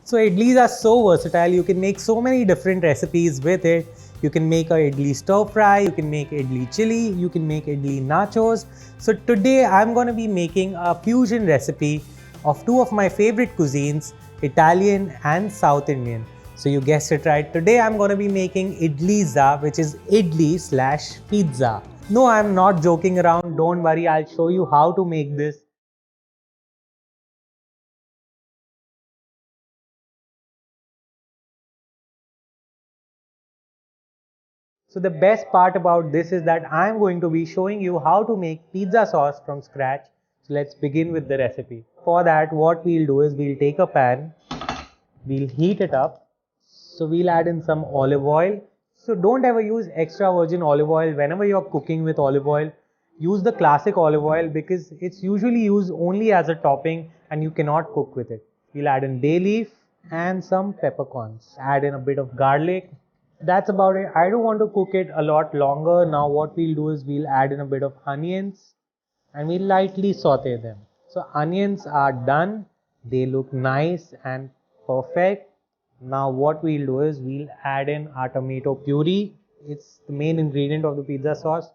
So idlis are so versatile, you can make so many different recipes with it. You can make a idli stir fry, you can make idli chili, you can make idli nachos. So today I'm going to be making a fusion recipe of two of my favorite cuisines, Italian and South Indian. So you guessed it right, today I'm going to be making Idlizza, which is idli slash pizza. No, I'm not joking around, don't worry, I'll show you how to make this. So the best part about this is that I am going to be showing you how to make pizza sauce from scratch. So let's begin with the recipe. For that, what we'll do is we'll take a pan, we'll heat it up. So we'll add in some olive oil. So don't ever use extra virgin olive oil whenever you're cooking with olive oil. Use the classic olive oil because it's usually used only as a topping and you cannot cook with it. We'll add in bay leaf and some peppercorns. Add in a bit of garlic. That's about it. I don't want to cook it a lot longer. Now what we'll do is we'll add in a bit of onions and we'll lightly saute them. So onions are done. They look nice and perfect. Now what we'll do is we'll add in our tomato puree. It's the main ingredient of the pizza sauce.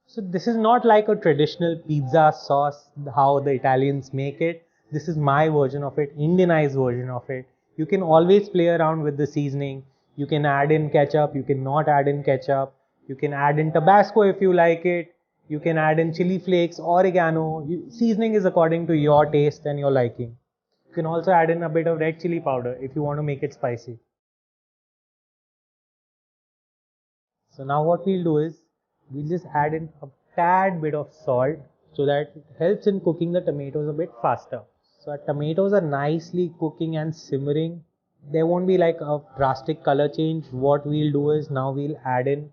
So this is not like a traditional pizza sauce, how the Italians make it. This is my version of it, Indianized version of it. You can always play around with the seasoning. You can add in ketchup, you can not add in ketchup. You can add in Tabasco if you like it. You can add in Chilli Flakes, Oregano. Seasoning is according to your taste and your liking. You can also add in a bit of red chili powder if you want to make it spicy. So now what we'll do is, we'll just add in a tad bit of salt so that it helps in cooking the tomatoes a bit faster. So our tomatoes are nicely cooking and simmering. There won't be like a drastic color change. What we'll do is now we'll add in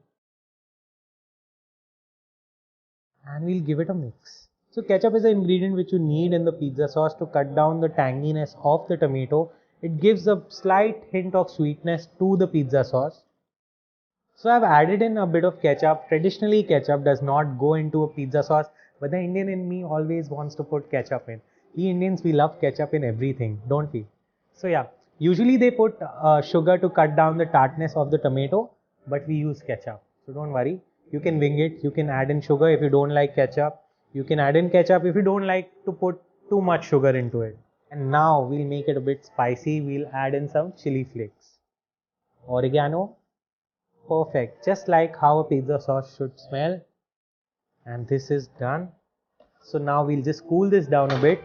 and we'll give it a mix. So ketchup is an ingredient which you need in the pizza sauce to cut down the tanginess of the tomato. It gives a slight hint of sweetness to the pizza sauce. So I've added in a bit of ketchup. Traditionally ketchup does not go into a pizza sauce, but the Indian in me always wants to put ketchup in. We Indians, we love ketchup in everything, don't we? So yeah, usually they put sugar to cut down the tartness of the tomato, but we use ketchup. So don't worry, you can wing it. You can add in sugar if you don't like ketchup. You can add in ketchup if you don't like to put too much sugar into it. And now we'll make it a bit spicy. We'll add in some chili flakes, oregano. Perfect, just like how a pizza sauce should smell. And this is done. So now we'll just cool this down a bit.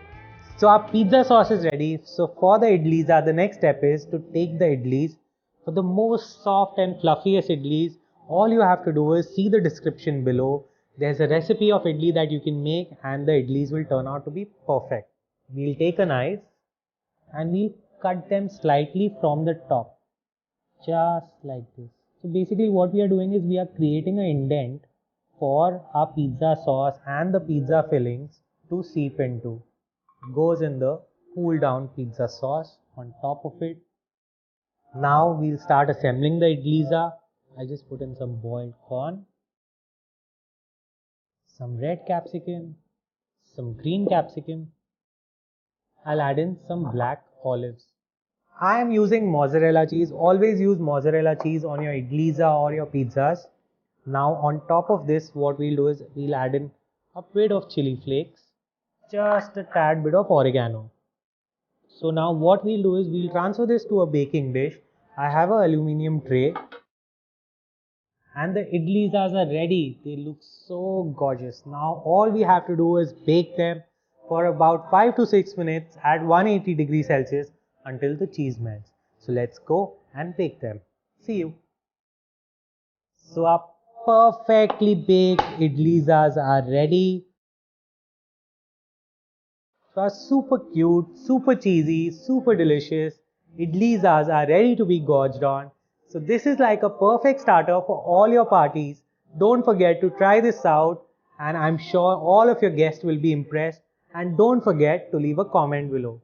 So our pizza sauce is ready. So for the idlis, the next step is to take the idlis. For the most soft and fluffiest idlis, all you have to do is see the description below. There's a recipe of idli that you can make and the idlis will turn out to be perfect. We'll take a knife and we'll cut them slightly from the top. Just like this. So basically what we are doing is we are creating an indent for our pizza sauce and the pizza fillings to seep into. Goes in the cool down pizza sauce on top of it. Now we'll start assembling the idlizza. I just put in some boiled corn, some red capsicum, some green capsicum. I'll add in some black olives. I am using mozzarella cheese. Always use mozzarella cheese on your idlizza or your pizzas. Now on top of this, what we'll do is we'll add in a bit of chili flakes, just a tad bit of oregano. So now what we'll do is we'll transfer this to a baking dish. I have an aluminium tray and the idlizzas are ready. They look so gorgeous. Now all we have to do is bake them for about 5 to 6 minutes at 180 degrees Celsius until the cheese melts. So let's go and bake them. See you. So our perfectly baked idlizzas are ready. So our super cute, super cheesy, super delicious idlizzas are ready to be gorged on. So this is like a perfect starter for all your parties. Don't forget to try this out and I'm sure all of your guests will be impressed. And don't forget to leave a comment below.